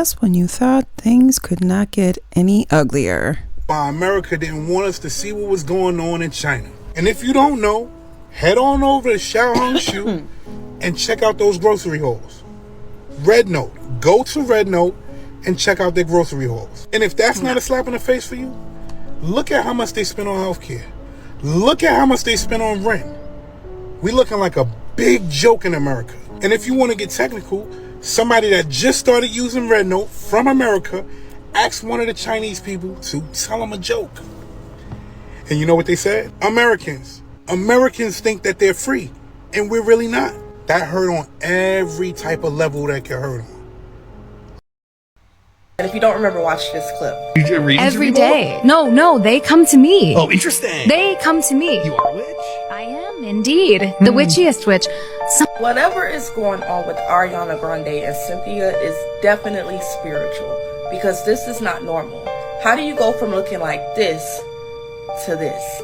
Just when you thought things could not get any uglier. Why America didn't want us to see what was going on in China. And if you don't know, head on over to Shouldnt and check out those grocery hauls. Red Note. Go to Red Note and check out their grocery hauls. And if that's not a slap in the face for you, look at how much they spend on healthcare. Look at how much they spend on rent. We looking like a big joke in America. And if you want to get technical, somebody that just started using Red Note from America asked one of the Chinese people to tell them a joke. And you know what they said? Americans think that they're free, and we're really not. That hurt on every type of level that can hurt on. And if you don't remember, watch this clip. Every day. No, they come to me. Oh, interesting. They come to me. You are a witch? I am indeed the witchiest witch. Whatever is going on with Ariana Grande and Cynthia is definitely spiritual, because this is not normal. How do you go from looking like this to this?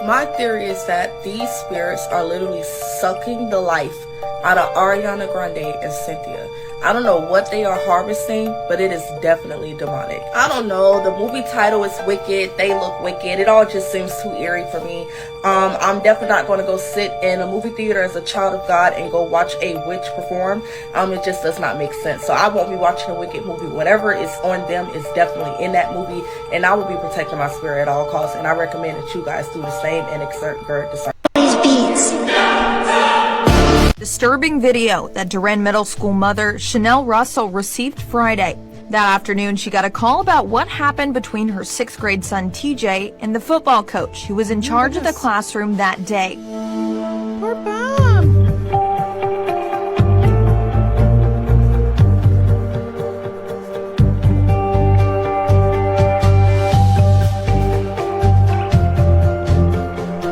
My theory is that these spirits are literally sucking the life out of Ariana Grande and Cynthia. I don't know what they are harvesting, but it is definitely demonic. I don't know. The movie title is wicked. They look wicked. It all just seems too eerie for me. I'm definitely not going to go sit in a movie theater as a child of God and go watch a witch perform. It just does not make sense. So I won't be watching a wicked movie. Whatever is on them is definitely in that movie, and I will be protecting my spirit at all costs. And I recommend that you guys do the same and exert discernment. Disturbing video that Duran Middle School mother Chanel Russell received Friday. That afternoon, she got a call about what happened between her 6th grade son TJ and the football coach who was in charge of the classroom that day. Poor Bob.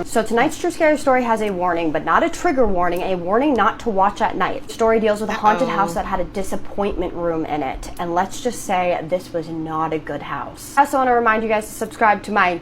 So tonight's True Scary Story has a warning, but not a trigger warning, a warning not to watch at night. The story deals with a haunted house that had a disappointment room in it, and let's just say this was not a good house. I also want to remind you guys to subscribe to my,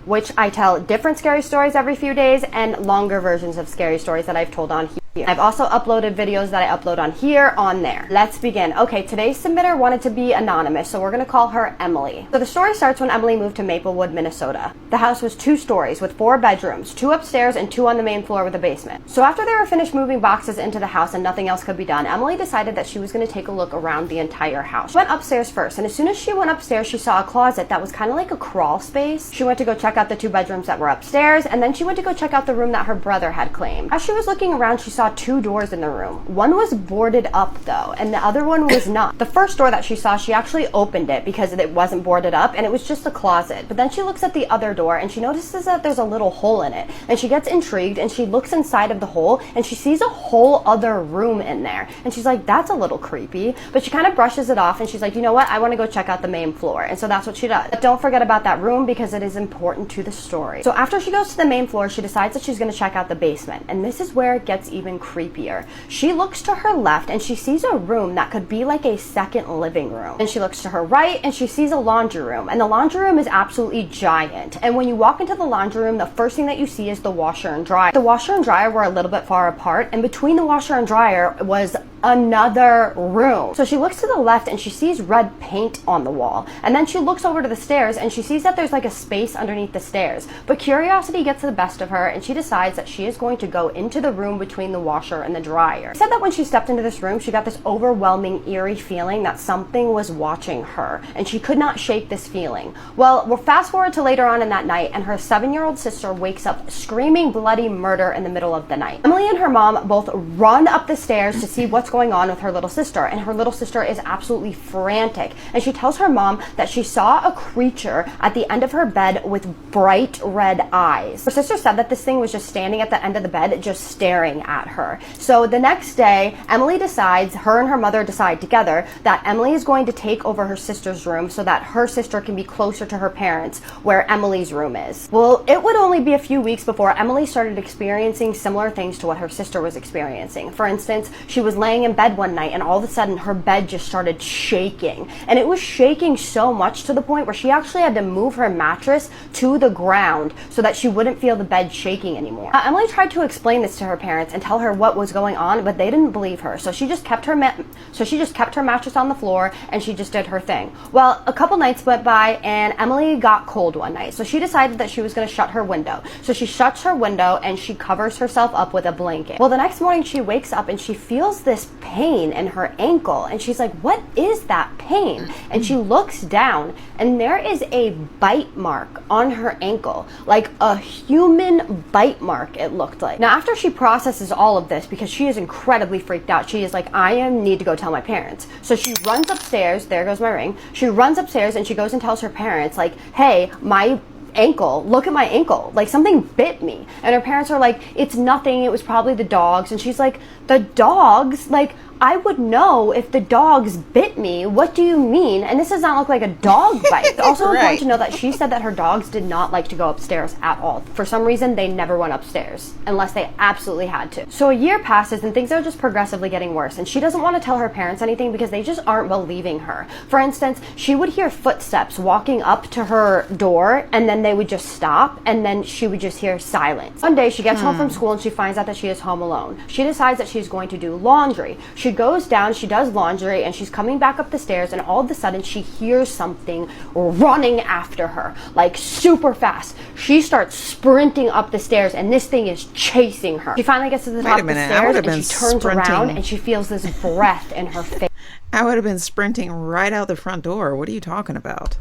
which I tell different scary stories every few days and longer versions of scary stories that I've told on here. I've also uploaded videos that I upload on here, on there. Let's begin. Okay, today's submitter wanted to be anonymous, so we're gonna call her Emily. So the story starts when Emily moved to Maplewood, Minnesota. The house was 2 stories with 4 bedrooms, 2 upstairs and 2 on the main floor with a basement. So after they were finished moving boxes into the house and nothing else could be done, Emily decided that she was gonna take a look around the entire house. She went upstairs first, and as soon as she went upstairs, she saw a closet that was kind of like a crawl space. She went to go check out the 2 bedrooms that were upstairs, and then she went to go check out the room that her brother had claimed. As she was looking around, she saw 2 doors in the room. One was boarded up though, and the other one was not. The first door that she saw, she actually opened it because it wasn't boarded up and it was just a closet. But then she looks at the other door and she notices that there's a little hole in it, and she gets intrigued and she looks inside of the hole and she sees a whole other room in there, and she's like, that's a little creepy. But she kind of brushes it off and she's like, you know what, I want to go check out the main floor. And so that's what she does. But don't forget about that room because it is important to the story. So after she goes to the main floor, she decides that she's going to check out the basement, and this is where it gets even creepier. She looks to her left and she sees a room that could be like a second living room. And she looks to her right and she sees a laundry room, and the laundry room is absolutely giant. And when you walk into the laundry room, the first thing that you see is the washer and dryer. The washer and dryer were a little bit far apart, and between the washer and dryer was another room. So she looks to the left and she sees red paint on the wall, and then she looks over to the stairs and she sees that there's like a space underneath the stairs. But curiosity gets the best of her and she decides that she is going to go into the room between the washer and the dryer. She said that when she stepped into this room, she got this overwhelming eerie feeling that something was watching her, and she could not shake this feeling. Well, we'll fast forward to later on in that night, and her 7-year-old sister wakes up screaming bloody murder in the middle of the night. Emily and her mom both run up the stairs to see what's going on with her little sister, and her little sister is absolutely frantic, and she tells her mom that she saw a creature at the end of her bed with bright red eyes. Her sister said that this thing was just standing at the end of the bed just staring at her. So the next day, Emily decides, her and her mother decide together that Emily is going to take over her sister's room so that her sister can be closer to her parents where Emily's room is. Well, it would only be a few weeks before Emily started experiencing similar things to what her sister was experiencing. For instance, she was laying laying in bed one night and all of a sudden her bed just started shaking. And it was shaking so much to the point where she actually had to move her mattress to the ground so that she wouldn't feel the bed shaking anymore. Emily tried to explain this to her parents and tell her what was going on, but they didn't believe her. So she just kept her mattress on the floor and she just did her thing. Well, a couple nights went by and Emily got cold one night. So she decided that she was going to shut her window. So she shuts her window and she covers herself up with a blanket. Well, the next morning she wakes up and she feels this pain in her ankle and she's like, what is that pain? And she looks down and there is a bite mark on her ankle, like a human bite mark it looked like. Now after she processes all of this, because she is incredibly freaked out, she is like, I need to go tell my parents. So she runs upstairs, there goes my ring, she runs upstairs and she goes and tells her parents like, hey, my ankle, look at my ankle, like something bit me. And her parents are like, it's nothing, it was probably the dogs. And she's like, the dogs? Like, I would know if the dogs bit me. What do you mean? And this does not look like a dog bite. Also important to know that she said that her dogs did not like to go upstairs at all. For some reason, they never went upstairs unless they absolutely had to. So a year passes and things are just progressively getting worse. And she doesn't want to tell her parents anything because they just aren't believing her. For instance, she would hear footsteps walking up to her door and then they would just stop and then she would just hear silence. One day she gets home from school and she finds out that she is home alone. She decides that she's going to do laundry. She goes down, she does laundry, and she's coming back up the stairs, and all of a sudden she hears something running after her, like super fast. She starts sprinting up the stairs, and this thing is chasing her. She finally gets to the top of the stairs, and she turns around, and she feels this breath in her face. I would have been sprinting right out the front door. What are you talking about?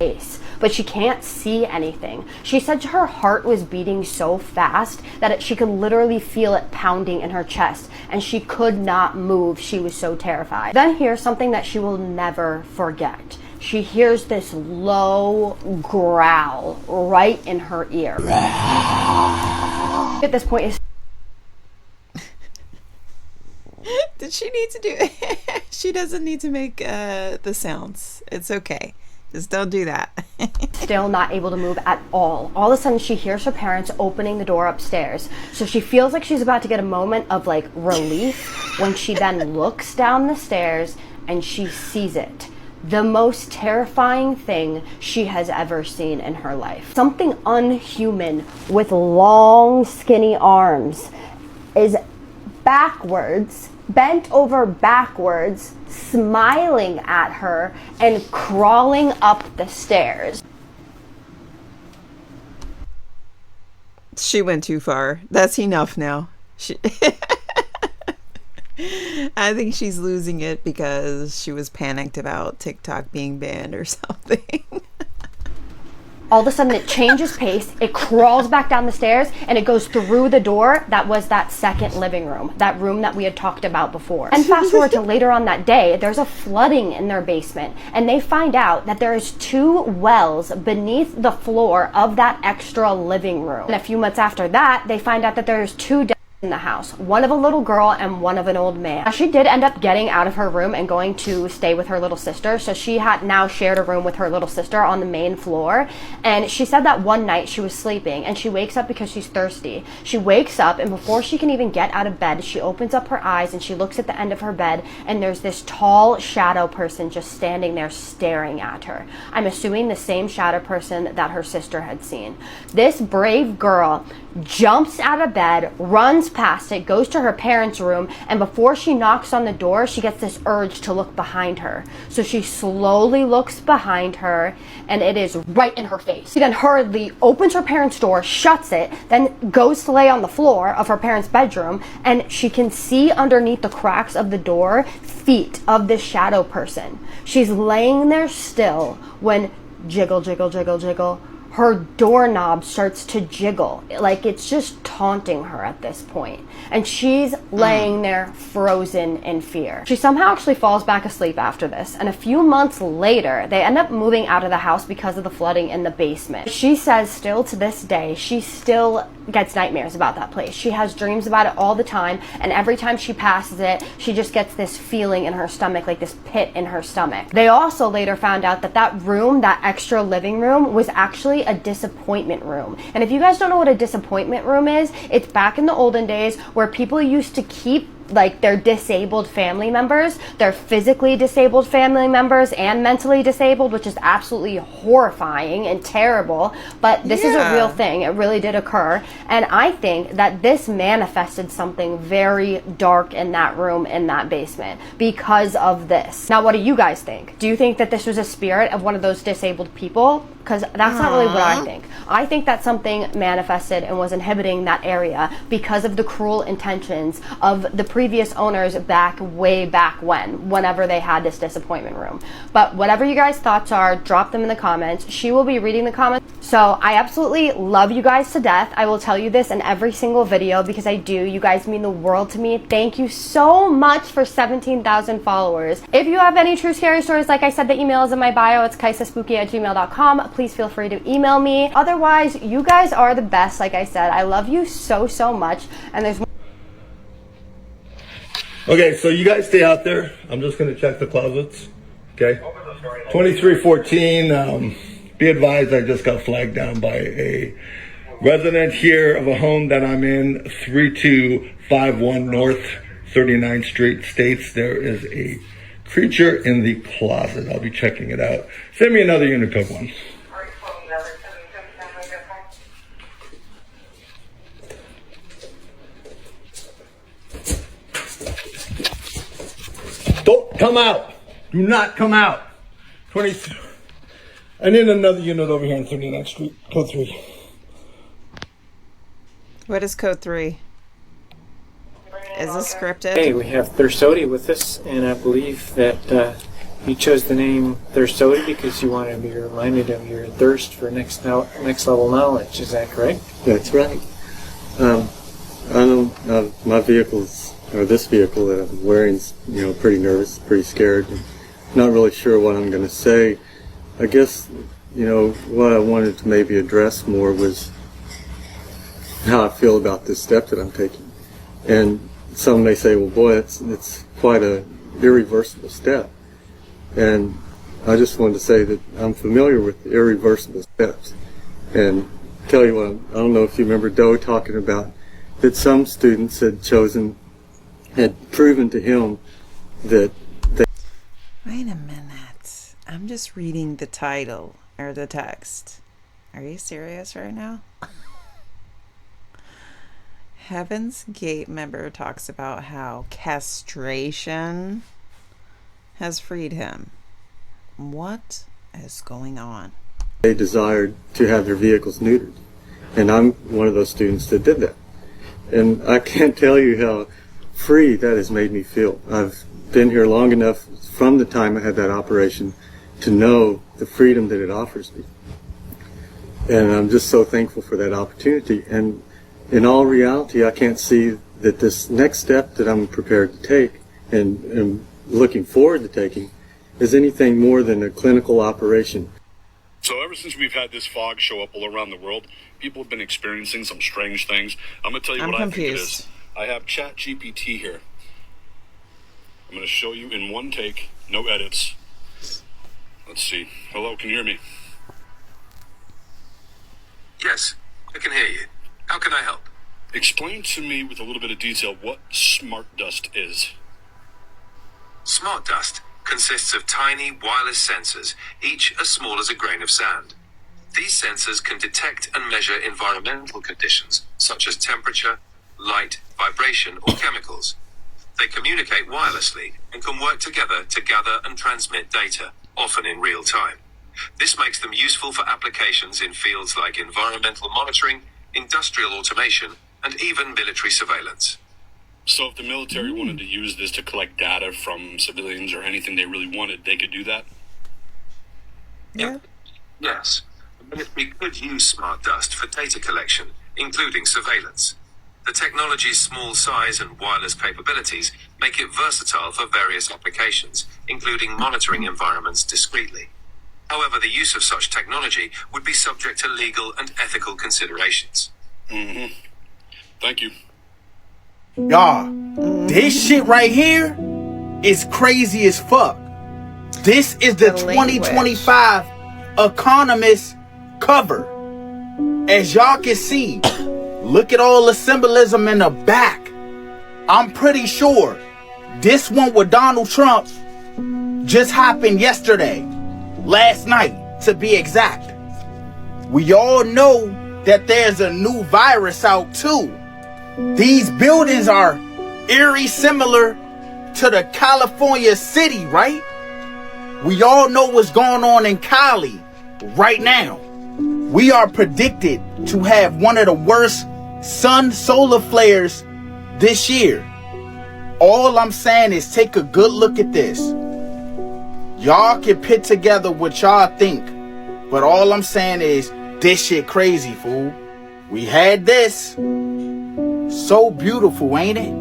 But she can't see anything. She said her heart was beating so fast that she could literally feel it pounding in her chest, and she could not move. She was so terrified. Then here's something that she will never forget. She hears this low growl right in her ear. At this point, is Did she need to do it? She doesn't need to make the sounds. It's okay. Just don't do that. still not able to move at all. All of a sudden she hears her parents opening the door upstairs. So she feels like she's about to get a moment of like relief when she then looks down the stairs and she sees it. The most terrifying thing she has ever seen in her life. Something unhuman with long skinny arms is backwards, bent over backwards, smiling at her and crawling up the stairs. She went too far. That's enough now. I think she's losing it because she was panicked about TikTok being banned or something. All of a sudden it changes pace, it crawls back down the stairs, and it goes through the door that was that second living room, that room that we had talked about before. And fast forward to later on that day, there's a flooding in their basement, and they find out that there's 2 wells beneath the floor of that extra living room. And a few months after that, they find out that there's 2 in the house, one of a little girl and one of an old man. Now, she did end up getting out of her room and going to stay with her little sister, so she had now shared a room with her little sister on the main floor. And she said that one night she was sleeping and she wakes up because she's thirsty. She wakes up, and before she can even get out of bed, she opens up her eyes and she looks at the end of her bed, and there's this tall shadow person just standing there staring at her. I'm assuming the same shadow person that her sister had seen. This brave girl jumps out of bed, runs past it, goes to her parents' room, and before she knocks on the door, she gets this urge to look behind her. So she slowly looks behind her, and it is right in her face. She then hurriedly opens her parents' door, shuts it, then goes to lay on the floor of her parents' bedroom, and she can see underneath the cracks of the door feet of this shadow person. She's laying there still when jiggle, jiggle, jiggle, jiggle, her doorknob starts to jiggle, like it's just taunting her at this point. And she's laying there frozen in fear. She somehow actually falls back asleep after this, and a few months later, they end up moving out of the house because of the flooding in the basement. She says still to this day, she still gets nightmares about that place. She has dreams about it all the time, and every time she passes it, she just gets this feeling in her stomach, like this pit in her stomach. They also later found out that that room, that extra living room, was actually a disappointment room. And if you guys don't know what a disappointment room is, it's back in the olden days where people used to keep like their disabled family members, their physically disabled family members and mentally disabled, which is absolutely horrifying and terrible. But this is a real thing. It really did occur. And I think that this manifested something very dark in that room, in that basement, because of this. Now, what do you guys think? Do you think that this was a spirit of one of those disabled people? Because that's not really what I think. I think that something manifested and was inhibiting that area because of the cruel intentions of the previous owners way back whenever they had this disappointment room. But whatever you guys' thoughts are, drop them in the comments. She will be reading the comments. So I absolutely love you guys to death. I will tell you this in every single video because I do. You guys mean the world to me. Thank you so much for 17,000 followers. If you have any true scary stories, like I said, the email is in my bio. It's kaisespooky@gmail.com. Please feel free to email me. Otherwise, you guys are the best. Like I said, I love you so much. And there's Okay, so you guys stay out there. I'm just going to check the closets. Okay. 2314. Be advised, I just got flagged down by a resident here of a home that I'm in, 3251 North 39th Street. States there is a creature in the closet. I'll be checking it out. Send me another unit code 1. Don't come out. Do not come out. 23. I need another unit over here on 39th Street. Code 3. What is code 3? Is this scripted? Hey, we have Thursody with us, and I believe that you chose the name Thursody because you want to be reminded of your thirst for next level knowledge. Is that correct? That's right. I don't. My vehicle's, or this vehicle that I'm wearing, pretty nervous, pretty scared, and not really sure what I'm going to say. I guess, what I wanted to maybe address more was how I feel about this step that I'm taking. And some may say, well, boy, it's quite a irreversible step. And I just wanted to say that I'm familiar with irreversible steps. And tell you what, I don't know if you remember Doe talking about that some students had proven to him that they... Wait a minute. I'm just reading the title or the text. Are you serious right now? Heaven's Gate member talks about how castration has freed him. What is going on? They desired to have their vehicles neutered. And I'm one of those students that did that. And I can't tell you how free that has made me feel. I've been here long enough from the time I had that operation to know the freedom that it offers me. And I'm just so thankful for that opportunity. And in all reality, I can't see that this next step that I'm prepared to take and looking forward to taking is anything more than a clinical operation. So ever since we've had this fog show up all around the world, people have been experiencing some strange things. I'm going to tell you what I think it is. I have ChatGPT here. I'm going to show you in one take, no edits. Let's see. Hello, can you hear me? Yes, I can hear you. How can I help? Explain to me with a little bit of detail what smart dust is. Smart dust consists of tiny wireless sensors, each as small as a grain of sand. These sensors can detect and measure environmental conditions, such as temperature, light, vibration, or chemicals. They communicate wirelessly and can work together to gather and transmit data, often in real time. This makes them useful for applications in fields like environmental monitoring, industrial automation, and even military surveillance. So if the military wanted to use this to collect data from civilians or anything they really wanted, they could do that? Yeah. Yes. The military could use smart dust for data collection, including surveillance. The technology's small size and wireless capabilities make it versatile for various applications, including monitoring environments discreetly. However, the use of such technology would be subject to legal and ethical considerations. Mm-hmm. Thank you. Y'all, this shit right here is crazy as fuck. This is the 2025 Economist cover. As y'all can see, look at all the symbolism in the back. I'm pretty sure this one with Donald Trump just happened yesterday, last night to be exact. We all know that there's a new virus out too. These buildings are eerie similar to the California city, right? We all know what's going on in Cali right now. We are predicted to have one of the worst sun solar flares this year. All I'm saying is take a good look at this. Y'all can put together what y'all think, but all I'm saying is this shit crazy, fool. We had this. So beautiful, ain't it?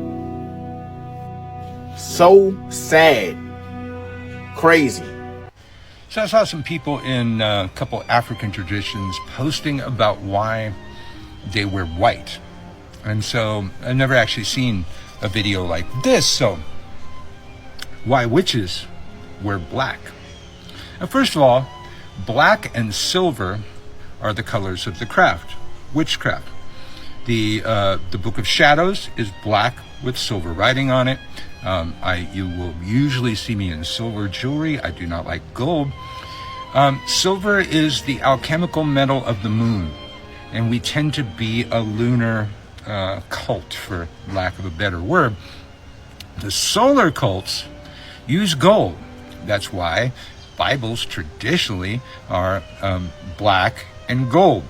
So sad. Crazy. So I saw some people in a couple African traditions posting about why they wear white. And so I've never actually seen a video like this. So why witches wear black? Now, first of all, black and silver are the colors of the craft, witchcraft. The Book of Shadows is black with silver writing on it. You will usually see me in silver jewelry. I do not like gold. Silver is the alchemical metal of the moon, and we tend to be a lunar cult, for lack of a better word. The solar cults use gold. That's why Bibles traditionally are black and gold,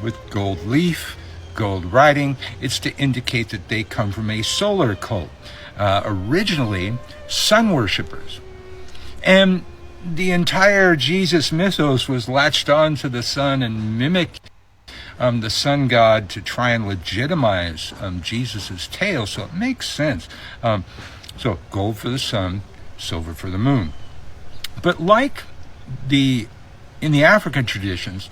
with gold leaf, gold writing. It's to indicate that they come from a solar cult. Originally, sun worshippers. And the entire Jesus mythos was latched on to the sun and mimicked the sun god to try and legitimize Jesus's tale. So it makes sense. So gold for the sun, silver for the moon. But like in the African traditions,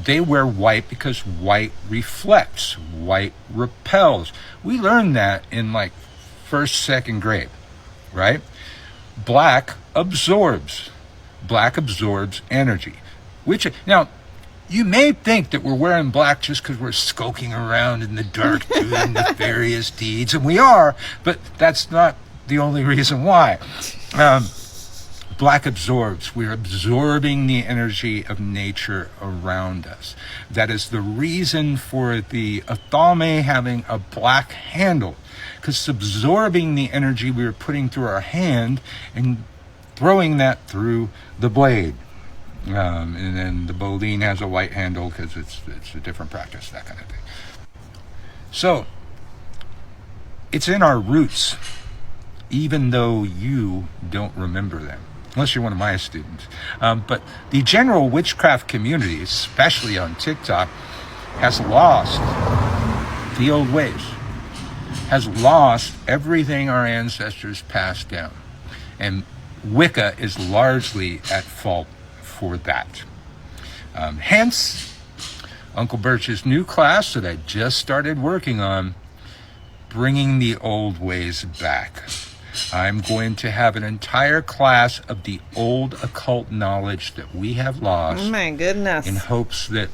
they wear white because white reflects, white repels. We learned that in like first, second grade, right? Black absorbs energy. Now, you may think that we're wearing black just because we're skulking around in the dark doing nefarious deeds, and we are, but that's not the only reason why. Black absorbs. We're absorbing the energy of nature around us. That is the reason for the athame having a black handle, because it's absorbing the energy we are putting through our hand and throwing that through the blade. And then the boline has a white handle because it's a different practice, that kind of thing. So it's in our roots, even though you don't remember them, unless you're one of my students. But the general witchcraft community, especially on TikTok, has lost the old ways, has lost everything our ancestors passed down. And Wicca is largely at fault for that. Hence, Uncle Birch's new class that I just started working on, bringing the old ways back. I'm going to have an entire class of the old occult knowledge that we have lost. Oh my goodness. In hopes that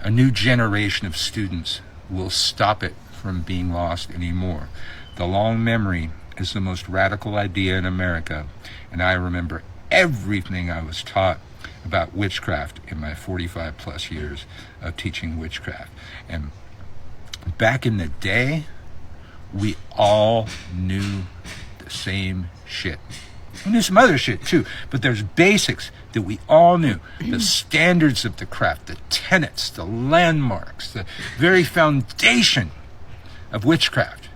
a new generation of students will stop it from being lost anymore. The long memory is the most radical idea in America, and I remember everything I was taught about witchcraft in my 45 plus years of teaching witchcraft. And back in the day, we all knew the same shit. We knew some other shit too, but there's basics that we all knew. The standards of the craft, the tenets, the landmarks, the very foundation of witchcraft.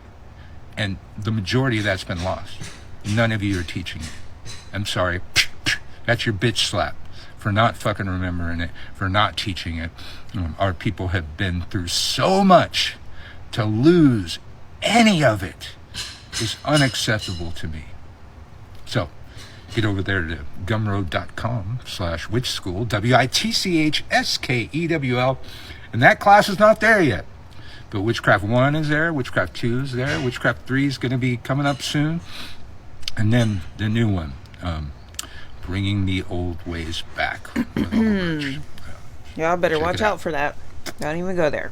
And the majority of that's been lost. None of you are teaching it. I'm sorry. That's your bitch slap for not fucking remembering it, for not teaching it. Our people have been through so much. To lose any of it is unacceptable to me. So get over there to gumroad.com/witchschool, WITCHSKEWL, and that class is not there yet. But Witchcraft 1 is there, Witchcraft 2 is there, Witchcraft 3 is going to be coming up soon, and then the new one, bringing the old ways back. Y'all better watch out for that. Don't even go there.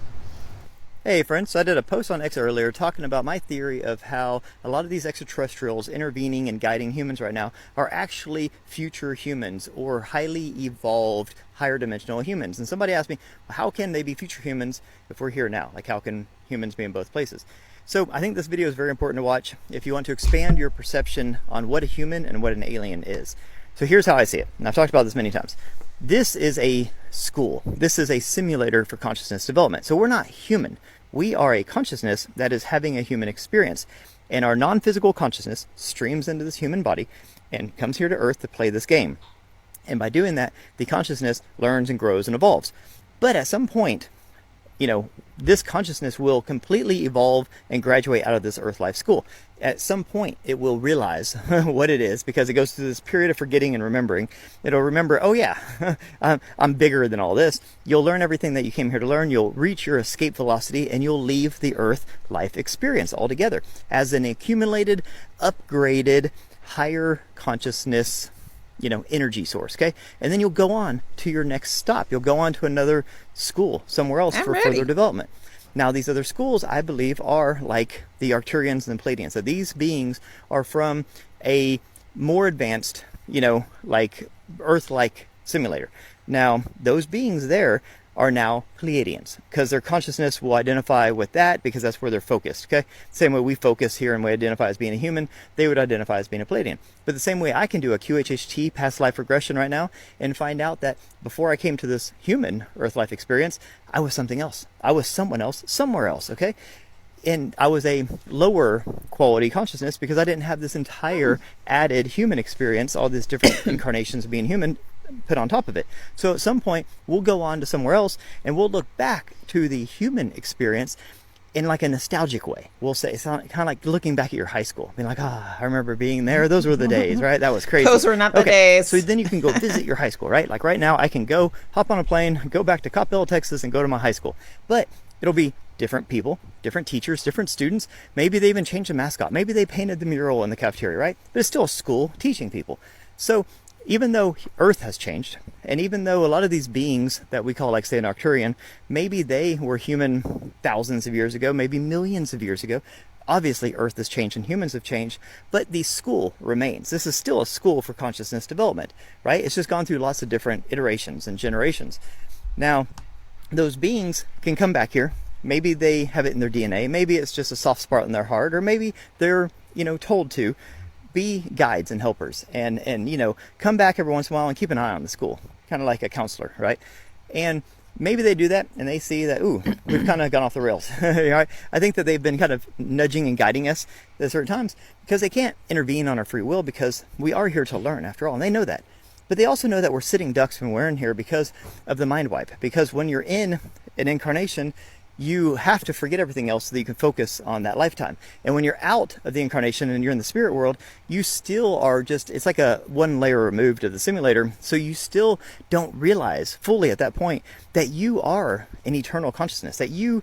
Hey friends, so I did a post on X earlier talking about my theory of how a lot of these extraterrestrials intervening and guiding humans right now are actually future humans or highly evolved, higher dimensional humans. And somebody asked me, well, how can they be future humans if we're here now? Like, how can humans be in both places? So I think this video is very important to watch if you want to expand your perception on what a human and what an alien is. So here's how I see it, and I've talked about this many times. This is a school. This is a simulator for consciousness development. So we're not human. We are a consciousness that is having a human experience. And our non-physical consciousness streams into this human body and comes here to Earth to play this game. And by doing that, the consciousness learns and grows and evolves. But at some point, you know, this consciousness will completely evolve and graduate out of this Earth life school. At some point, it will realize what it is, because it goes through this period of forgetting and remembering. It'll remember, oh yeah, I'm bigger than all this. You'll learn everything that you came here to learn. You'll reach your escape velocity, and you'll leave the Earth life experience altogether as an accumulated, upgraded, higher consciousness, you know, energy source. Okay, and then you'll go on to your next stop. You'll go on to another school somewhere else for further development. Now, these other schools, I believe, are like the Arcturians and the Pleiadians. So these beings are from a more advanced, you know, like Earth-like simulator. Now, those beings there are now Pleiadians, because their consciousness will identify with that, because that's where they're focused. Okay, same way we focus here and we identify as being a human, they would identify as being a Pleiadian. But the same way I can do a QHHT past life regression right now and find out that before I came to this human Earth life experience, I was something else. I was someone else somewhere else. Okay, and I was a lower quality consciousness because I didn't have this entire added human experience, all these different incarnations of being human put on top of it. So at some point we'll go on to somewhere else and we'll look back to the human experience in like a nostalgic way. We'll say, it's kind of like looking back at your high school, being like, I remember being there. Those were the days, right? That was crazy. Those were not the days. So then you can go visit your high school, right? Like right now I can go hop on a plane, go back to Coppell, Texas, and go to my high school. But it'll be different people, different teachers, different students. Maybe they even changed the mascot. Maybe they painted the mural in the cafeteria, right? But it's still a school teaching people. So even though Earth has changed, and even though a lot of these beings that we call, like, say, an Arcturian, maybe they were human thousands of years ago, maybe millions of years ago. Obviously, Earth has changed and humans have changed, but the school remains. This is still a school for consciousness development, right? It's just gone through lots of different iterations and generations. Now, those beings can come back here. Maybe they have it in their DNA. Maybe it's just a soft spot in their heart, or maybe they're, you know, told to be guides and helpers and you know, come back every once in a while and keep an eye on the school, kind of like a counselor, right? And maybe they do that and they see that, ooh, we've kind of gone off the rails. Right? I think that they've been kind of nudging and guiding us at certain times, because they can't intervene on our free will, because we are here to learn after all, and they know that. But they also know that we're sitting ducks when we're in here because of the mind wipe. Because when you're in an incarnation, you have to forget everything else so that you can focus on that lifetime. And when you're out of the incarnation and you're in the spirit world, you still are just, it's like a one layer removed of the simulator. So you still don't realize fully at that point that you are an eternal consciousness, that you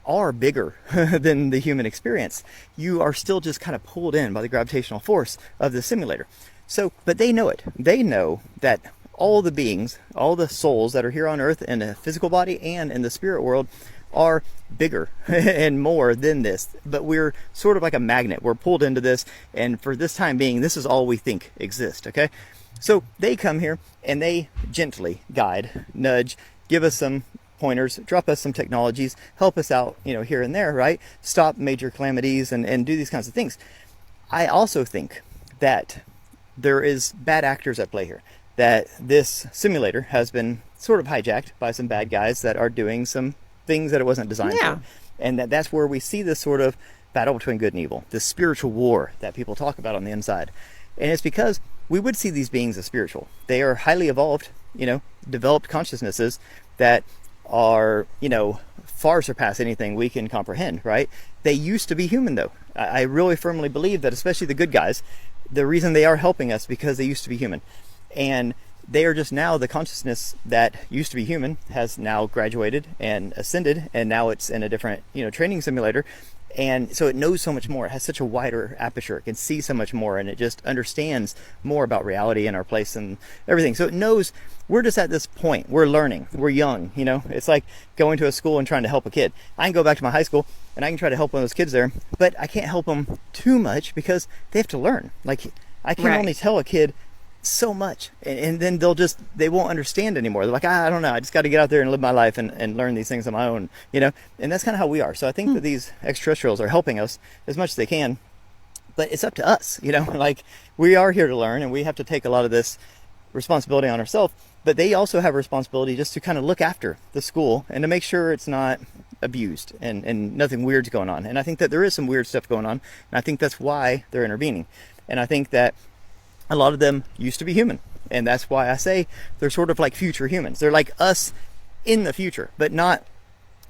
are bigger than the human experience. You are still just kind of pulled in by the gravitational force of the simulator. So, but they know it. They know that all the beings, all the souls that are here on Earth in a physical body and in the spirit world are bigger and more than this, but we're sort of like a magnet. We're pulled into this, and for this time being, this is all we think exists. Okay, so they come here and they gently guide, nudge, give us some pointers, drop us some technologies, help us out, you know, here and there, right? Stop major calamities and do these kinds of things. I also think that there is bad actors at play here, that this simulator has been sort of hijacked by some bad guys that are doing some things that it wasn't designed for. And that's where we see this sort of battle between good and evil, this spiritual war that people talk about on the inside. And it's because we would see these beings as spiritual. They are highly evolved, you know, developed consciousnesses that are, you know, far surpass anything we can comprehend, right? They used to be human, though. I really firmly believe that, especially the good guys, the reason they are helping us because they used to be human. And they are just now, the consciousness that used to be human has now graduated and ascended, and now it's in a different, you know, training simulator, And so it knows so much more. It has such a wider aperture. It can see so much more, and it just understands more about reality and our place and everything. So it knows we're just at this point. We're learning. We're young, you know. It's like going to a school and trying to help a kid. I can go back to my high school and I can try to help one of those kids there, but I can't help them too much because they have to learn. Like, I can only tell a kid so much, and then they won't understand anymore. They're like, I don't know, I just got to get out there and live my life and learn these things on my own, you know. And that's kind of how we are. So I think that these extraterrestrials are helping us as much as they can, but it's up to us, you know. Like, we are here to learn, and we have to take a lot of this responsibility on ourselves, but they also have a responsibility just to kind of look after the school and to make sure it's not abused and nothing weird's going on. And I think that there is some weird stuff going on, and I think that's why they're intervening. And I think that a lot of them used to be human, and that's why I say they're sort of like future humans. They're like us in the future, but not,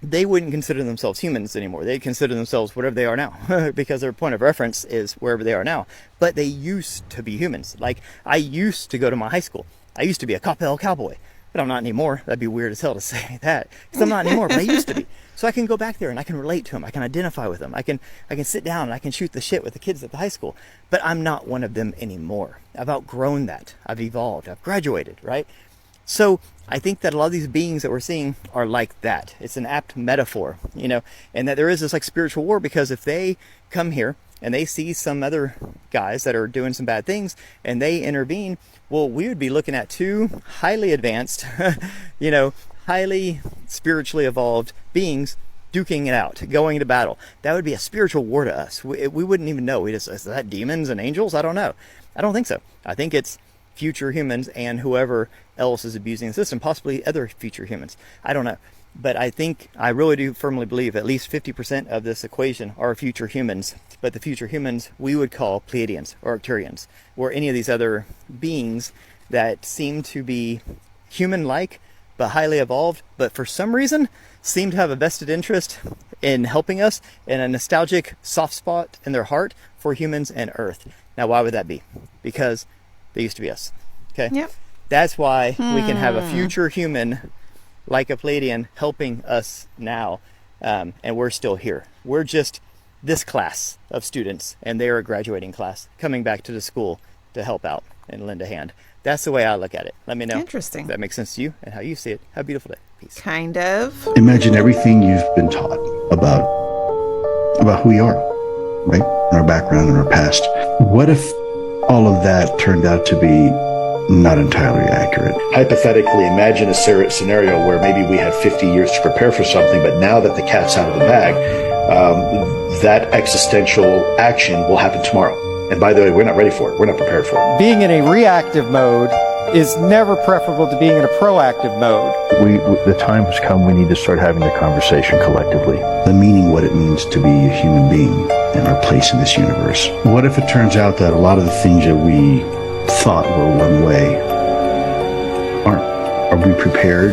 they wouldn't consider themselves humans anymore. They'd consider themselves whatever they are now because their point of reference is wherever they are now. But they used to be humans. Like, I used to go to my high school. I used to be a Coppell cowboy, but I'm not anymore. That'd be weird as hell to say that, because I'm not anymore, but I used to be. So I can go back there and I can relate to them. I can identify with them. I can sit down and I can shoot the shit with the kids at the high school, but I'm not one of them anymore. I've outgrown that. I've evolved. I've graduated, right? So I think that a lot of these beings that we're seeing are like that. It's an apt metaphor, you know, and that there is this like spiritual war, because if they come here and they see some other guys that are doing some bad things and they intervene, well, we would be looking at two highly advanced, you know, highly spiritually evolved beings duking it out, going to battle. That would be a spiritual war to us. We wouldn't even know. Is that demons and angels? I don't know. I don't think so. I think it's future humans and whoever else is abusing the system, possibly other future humans. I don't know. But I really do firmly believe at least 50% of this equation are future humans. But the future humans we would call Pleiadians or Arcturians, or any of these other beings that seem to be human-like, but highly evolved, but for some reason seem to have a vested interest in helping us, and a nostalgic soft spot in their heart for humans and Earth. Now, why would that be? Because they used to be us. Okay? Yep. That's why we can have a future human like a Pleiadian helping us now, and we're still here. We're just this class of students, and they are a graduating class coming back to the school to help out and lend a hand. That's the way I look at it. Let me know. Interesting. If that makes sense to you and how you see it. Have a beautiful day. Peace. Kind of. Imagine everything you've been taught about who we are, right? And our background and our past. What if all of that turned out to be not entirely accurate? Hypothetically, imagine a scenario where maybe we had 50 years to prepare for something, but now that the cat's out of the bag, that existential action will happen tomorrow. And by the way, we're not ready for it. We're not prepared for it. Being in a reactive mode is never preferable to being in a proactive mode. The time has come. We need to start having the conversation collectively. The meaning, what it means to be a human being and our place in this universe. What if it turns out that a lot of the things that we thought were one way aren't? Are we prepared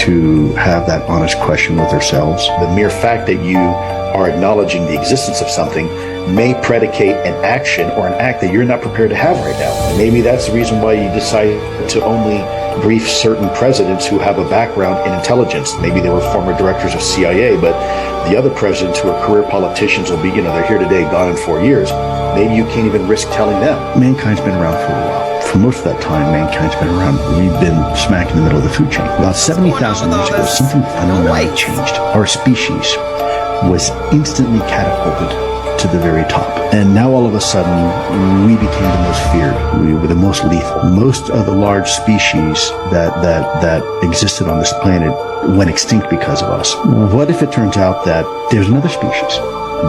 to have that honest question with ourselves? The mere fact that you are acknowledging the existence of something may predicate an action or an act that you're not prepared to have right now. Maybe that's the reason why you decide to only brief certain presidents who have a background in intelligence. Maybe they were former directors of CIA, but the other presidents who are career politicians will be, they're here today, gone in 4 years. Maybe you can't even risk telling them. Mankind's been around for a while. For most of that time, mankind's been around. We've been smack in the middle of the food chain. About 70,000 years ago, something fundamentally changed. Our species was instantly catapulted to the very top. And now all of a sudden, we became the most feared. We were the most lethal. Most of the large species that existed on this planet went extinct because of us. What if it turns out that there's another species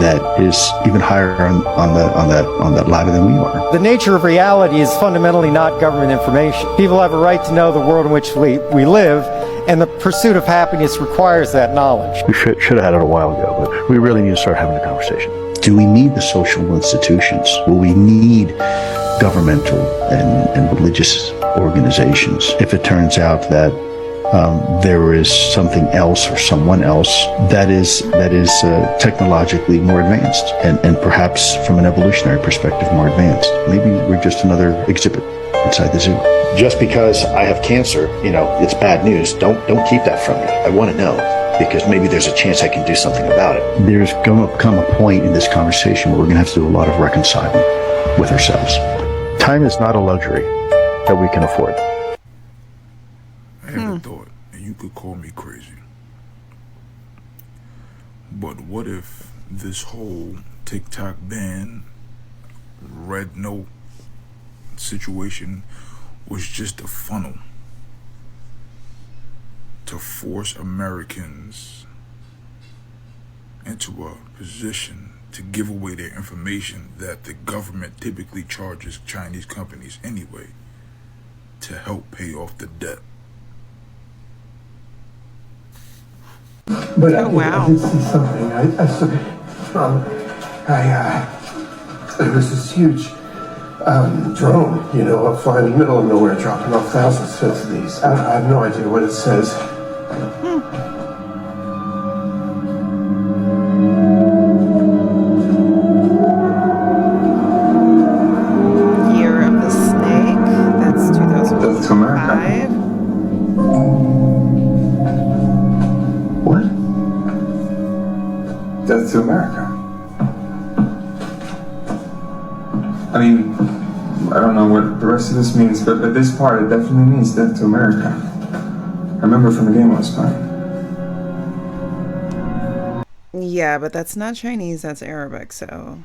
that is even higher on that ladder than we are? The nature of reality is fundamentally not government information. People have a right to know the world in which we live, and the pursuit of happiness requires that knowledge. We should have had it a while ago, but we really need to start having a conversation. Do we need the social institutions? Will we need governmental and religious organizations if it turns out that there is something else or someone else that is technologically more advanced and perhaps from an evolutionary perspective more advanced? Maybe we're just another exhibit inside the zoo. Just because I have cancer, it's bad news. Don't keep that from me. I want to know. because maybe there's a chance I can do something about it. There's going to come a point in this conversation where we're going to have to do a lot of reconciling with ourselves. Time is not a luxury that we can afford. I had a thought, and you could call me crazy. But what if this whole TikTok ban, red note situation was just a funnel to force Americans into a position to give away their information that the government typically charges Chinese companies anyway to help pay off the debt? But I did see something. I saw, there was this huge drone, up flying in the middle of nowhere, dropping off thousands of these. I have no idea what it says. Year of the Snake. That's 2005. What? Death to America. I mean, I don't know what the rest of this means, but at this part, it definitely means death to America. I remember from the game I was playing. Yeah, but that's not Chinese, that's Arabic, so...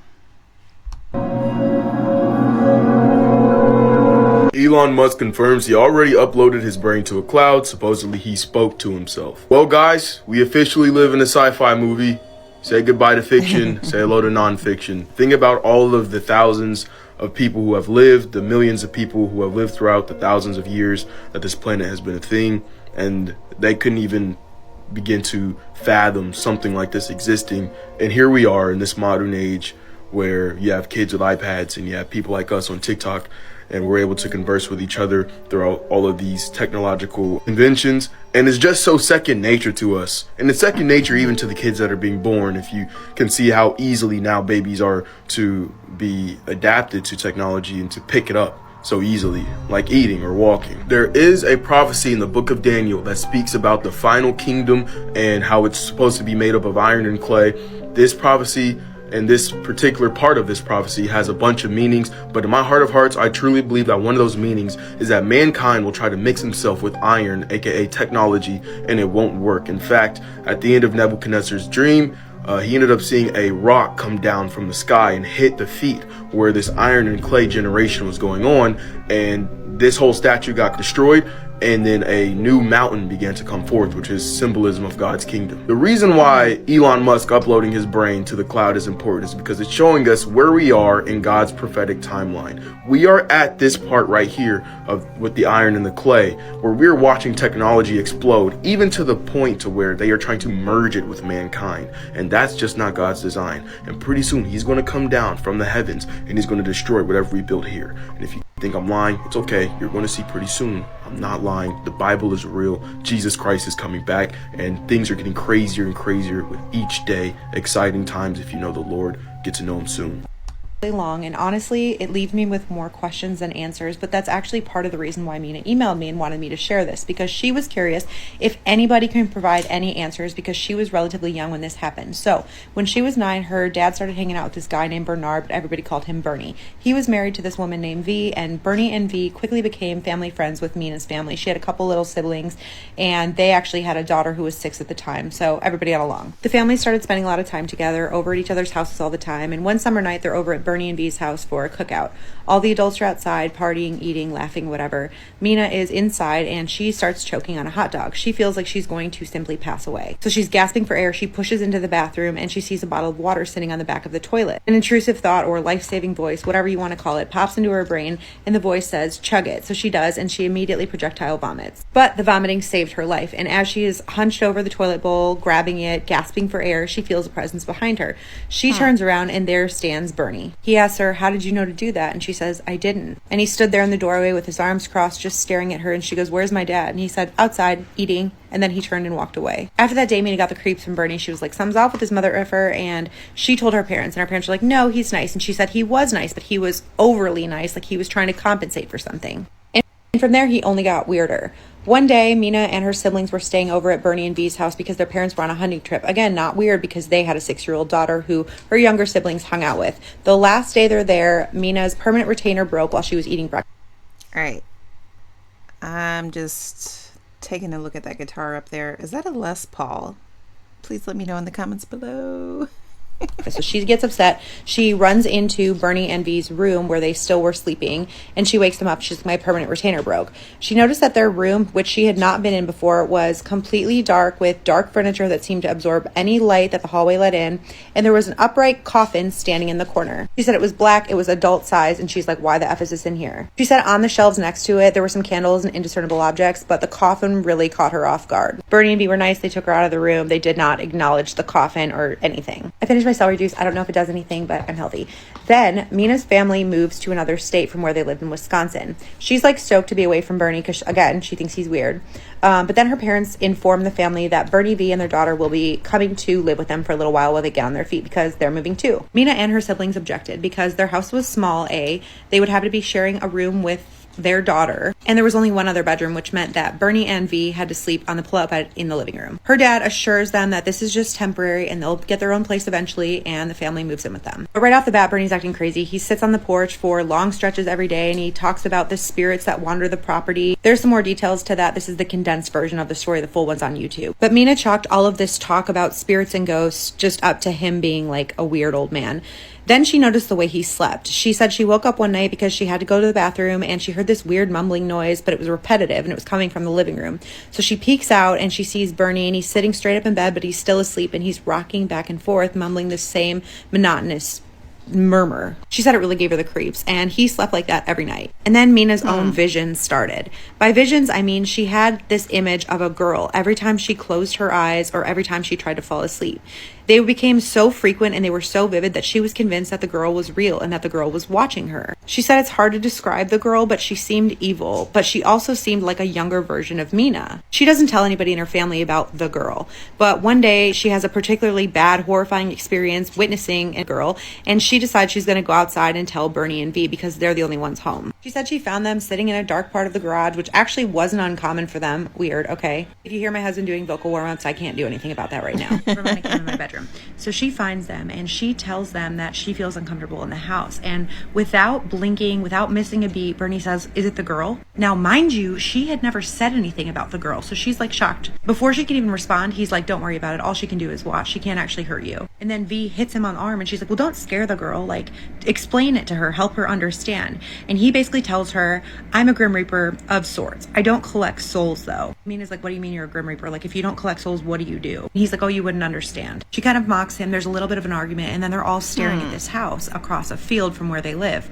Elon Musk confirms he already uploaded his brain to a cloud. Supposedly he spoke to himself. Well guys, we officially live in a sci-fi movie. Say goodbye to fiction, say hello to non-fiction. Think about all of the thousands of people who have lived, the millions of people who have lived throughout the thousands of years that this planet has been a thing, and they couldn't even begin to fathom something like this existing. And here we are in this modern age where you have kids with iPads and you have people like us on TikTok, and we're able to converse with each other throughout all of these technological inventions. And it's just so second nature to us. And it's second nature even to the kids that are being born. If you can see how easily now babies are to be adapted to technology and to pick it up so easily, like eating or walking. There is a prophecy in the book of Daniel that speaks about the final kingdom and how it's supposed to be made up of iron and clay. This prophecy and this particular part of this prophecy has a bunch of meanings, but in my heart of hearts, I truly believe that one of those meanings is that mankind will try to mix himself with iron, aka technology, and it won't work. In fact, at the end of Nebuchadnezzar's dream, he ended up seeing a rock come down from the sky and hit the feet where this iron and clay generation was going on, and this whole statue got destroyed, and then a new mountain began to come forth, which is symbolism of God's kingdom. The reason why Elon Musk uploading his brain to the cloud is important is because it's showing us where we are in God's prophetic timeline. We are at this part right here with the iron and the clay, where we're watching technology explode, even to the point to where they are trying to merge it with mankind. And that's just not God's design. And pretty soon he's going to come down from the heavens and he's going to destroy whatever we build here. And if you think I'm lying, it's okay. You're going to see pretty soon. I'm not lying. The Bible is real. Jesus Christ is coming back, and things are getting crazier and crazier with each day. Exciting times if you know the Lord. Get to know him soon. Long, and honestly it leaves me with more questions than answers, but that's actually part of the reason why Mina emailed me and wanted me to share this, because she was curious if anybody can provide any answers, because she was relatively young when this happened. So when she was 9, her dad started hanging out with this guy named Bernard, but everybody called him Bernie. He was married to this woman named V, and Bernie and V quickly became family friends with Mina's family. She had a couple little siblings, and they actually had a daughter who was 6 at the time, so everybody got along. The family started spending a lot of time together over at each other's houses all the time, and one summer night they're over at Bernie and V's house for a cookout. All the adults are outside partying, eating, laughing, whatever. Mina is inside and she starts choking on a hot dog. She feels like she's going to simply pass away. So she's gasping for air. She pushes into the bathroom and she sees a bottle of water sitting on the back of the toilet. An intrusive thought or life-saving voice, whatever you want to call it, pops into her brain and the voice says, "Chug it." So she does, and she immediately projectile vomits. But the vomiting saved her life, and as she is hunched over the toilet bowl, grabbing it, gasping for air, she feels a presence behind her. She turns around and there stands Bernie. He asks her, "How did you know to do that?" And she says, "I didn't." And he stood there in the doorway with his arms crossed, just staring at her, and she goes, "Where's my dad?" And he said, "Outside, eating." And then he turned and walked away. After that day, Mina got the creeps from Bernie. She was like, "Something's off with his mother effer," and she told her parents, and her parents were like, "No, he's nice." And she said he was nice, but he was overly nice, like he was trying to compensate for something. And from there, he only got weirder. One day, Mina and her siblings were staying over at Bernie and V's house because their parents were on a hunting trip. Again, not weird because they had a 6-year-old daughter who her younger siblings hung out with. The last day they're there, Mina's permanent retainer broke while she was eating breakfast. All right. I'm just taking a look at that guitar up there. Is that a Les Paul? Please let me know in the comments below. So she gets upset. She runs into Bernie and V's room where they still were sleeping, and she wakes them up. She's like, my permanent retainer broke. She noticed that their room, which she had not been in before, was completely dark with dark furniture that seemed to absorb any light that the hallway let in, and there was an upright coffin standing in the corner. She said it was black, it was adult size, and she's like, why the F is this in here? She said on the shelves next to it, there were some candles and indiscernible objects, but the coffin really caught her off guard. Bernie and V were nice. They took her out of the room. They did not acknowledge the coffin or anything. I finished my celery juice. I don't know if it does anything, but I'm healthy. Then Mina's family moves to another state from where they lived in Wisconsin. She's like stoked to be away from Bernie because, again, she thinks he's weird. But then her parents inform the family that Bernie V and their daughter will be coming to live with them for a little while they get on their feet because they're moving too. Mina and her siblings objected because their house was small. They would have to be sharing a room with their daughter, and there was only one other bedroom, which meant that Bernie and V had to sleep on the pull-out bed in the living room. Her dad assures them that this is just temporary and they'll get their own place eventually, and the family moves in with them. But right off the bat, Bernie's acting crazy. He sits on the porch for long stretches every day, and he talks about the spirits that wander the property. There's some more details to that. This is the condensed version of the story. The full one's on YouTube. But Mina chalked all of this talk about spirits and ghosts just up to him being like a weird old man. Then she noticed the way he slept. She said she woke up one night because she had to go to the bathroom and she heard this weird mumbling noise, but it was repetitive and it was coming from the living room. So she peeks out and she sees Bernie, and he's sitting straight up in bed, but he's still asleep, and he's rocking back and forth, mumbling the same monotonous murmur. She said it really gave her the creeps, and he slept like that every night. And then Mina's own visions started. By visions, I mean she had this image of a girl every time she closed her eyes or every time she tried to fall asleep. They became so frequent and they were so vivid that she was convinced that the girl was real and that the girl was watching her. She said it's hard to describe the girl, but she seemed evil, but she also seemed like a younger version of Mina. She doesn't tell anybody in her family about the girl, but one day she has a particularly bad, horrifying experience witnessing a girl, and she decides she's going to go outside and tell Bernie and V because they're the only ones home. She said she found them sitting in a dark part of the garage, which actually wasn't uncommon for them. Weird, okay? If you hear my husband doing vocal warm-ups, I can't do anything about that right now. We're going to come in my bedroom. So she finds them and she tells them that she feels uncomfortable in the house. And without blinking, without missing a beat, Bernie says, is it the girl? Now, mind you, she had never said anything about the girl. So she's like shocked. Before she can even respond, he's like, don't worry about it. All she can do is watch. She can't actually hurt you. And then V hits him on the arm and she's like, well, don't scare the girl. Like, explain it to her. Help her understand. And he basically tells her, I'm a Grim Reaper of sorts. I don't collect souls though. Mina's like, what do you mean you're a Grim Reaper? Like, if you don't collect souls, what do you do? And he's like, oh, you wouldn't understand. She kind of mocks him. There's a little bit of an argument, and then they're all staring at this house across a field from where they live.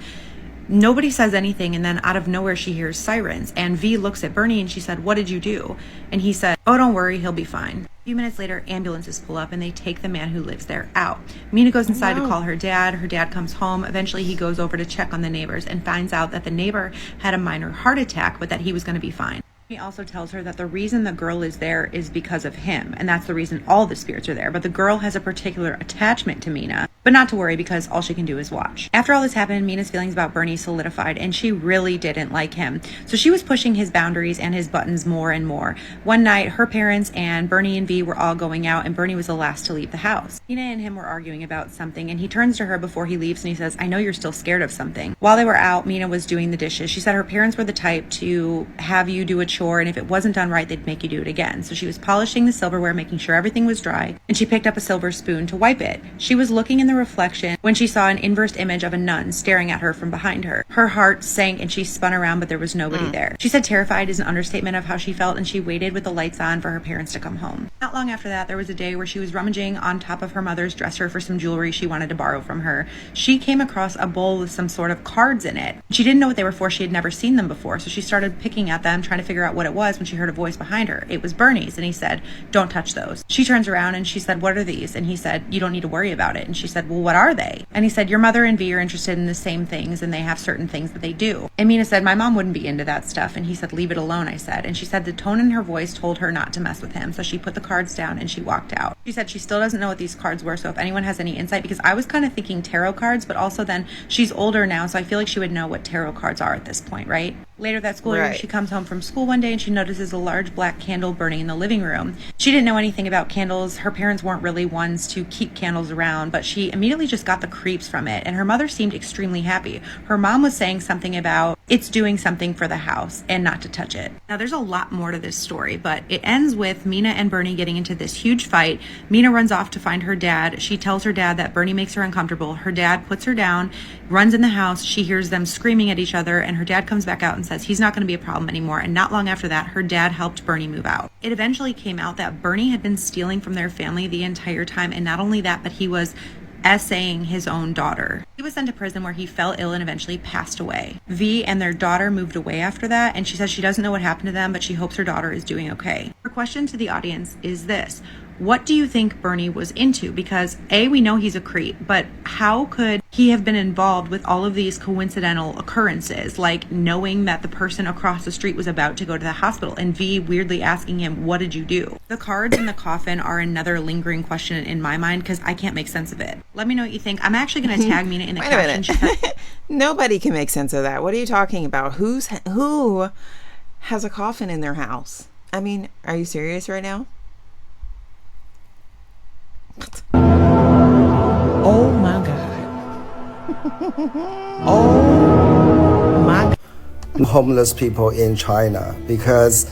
Nobody says anything, and then out of nowhere she hears sirens, and V looks at Bernie and she said, what did you do? And he said, oh, don't worry, he'll be fine. A few minutes later, ambulances pull up and they take the man who lives there out. Mina goes inside to call her dad. Her dad comes home. Eventually he goes over to check on the neighbors and finds out that the neighbor had a minor heart attack, but that he was going to be fine. He also tells her that the reason the girl is there is because of him, and that's the reason all the spirits are there. But the girl has a particular attachment to Mina, but not to worry because all she can do is watch. After all this happened, Mina's feelings about Bernie solidified, and she really didn't like him. So she was pushing his boundaries and his buttons more and more. One night, her parents and Bernie and V were all going out, and Bernie was the last to leave the house. Mina and him were arguing about something, and he turns to her before he leaves and he says, I know you're still scared of something. While they were out, Mina was doing the dishes. She said her parents were the type to have you do a chore, and if it wasn't done right, they'd make you do it again. So she was polishing the silverware, making sure everything was dry, and she picked up a silver spoon to wipe it. She was looking in the reflection when she saw an inverse image of a nun staring at her from behind her. Her heart sank and she spun around, but there was nobody there. She said terrified is an understatement of how she felt, and she waited with the lights on for her parents to come home. Not long after that, there was a day where she was rummaging on top of her mother's dresser for some jewelry she wanted to borrow from her. She came across a bowl with some sort of cards in it. She didn't know what they were for. She had never seen them before, so she started picking at them, trying to figure out what it was, when she heard a voice behind her. It was Bernie's, and he said, don't touch those. She turns around and she said, what are these? And he said, you don't need to worry about it. And she said, well, what are they? And he said, your mother and V are interested in the same things, and they have certain things that they do. And Mina said, my mom wouldn't be into that stuff. And he said, leave it alone, I said. And she said the tone in her voice told her not to mess with him. So she put the cards down and she walked out. She said she still doesn't know what these cards were, so if anyone has any insight, because I was kind of thinking tarot cards, but also then she's older now, so I feel like she would know what tarot cards are at this point, right? Later that school year, Right. she comes home from school one day and she notices a large black candle burning in the living room. She didn't know anything about candles. Her parents weren't really ones to keep candles around, but she immediately just got the creeps from it, and her mother seemed extremely happy. Her mom was saying something about it's doing something for the house and not to touch it. Now, there's a lot more to this story, but it ends with Mina and Bernie getting into this huge fight. Mina runs off to find her dad. She tells her dad that Bernie makes her uncomfortable. Her dad puts her down, runs in the house. She hears them screaming at each other, and her dad comes back out and says he's not going to be a problem anymore. And not long after that, her dad helped Bernie move out. It eventually came out that Bernie had been stealing from their family the entire time, and not only that, but he was essaying his own daughter. He was sent to prison where he fell ill and eventually passed away. V and their daughter moved away after that, and she says she doesn't know what happened to them, but she hopes her daughter is doing okay. Her question to the audience is this: what do you think Bernie was into? Because A, we know he's a creep, but how could he have been involved with all of these coincidental occurrences, like knowing that the person across the street was about to go to the hospital, and V weirdly asking him, what did you do? The cards in the coffin are another lingering question in my mind because I can't make sense of it. Let me know what you think. I'm actually going to tag Mina in the Wait caption. a minute. Nobody can make sense of that. What are you talking about? Who has a coffin in their house? I mean, are you serious right now? Oh my God. Oh my God. Homeless people in China, because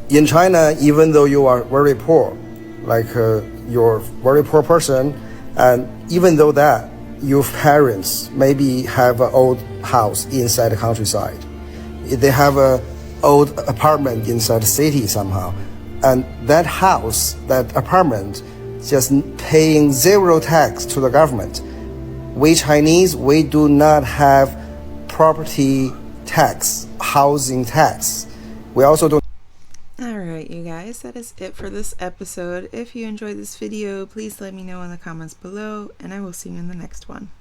in China, even though you are very poor, like you're a very poor person, and even though that your parents maybe have an old house inside the countryside, they have an old apartment inside the city somehow, and that house, that apartment, just paying zero tax to the government. We Chinese, we do not have property tax, housing tax. We also don't. Alright, you guys, that is it for this episode. If you enjoyed this video, please let me know in the comments below, and I will see you in the next one.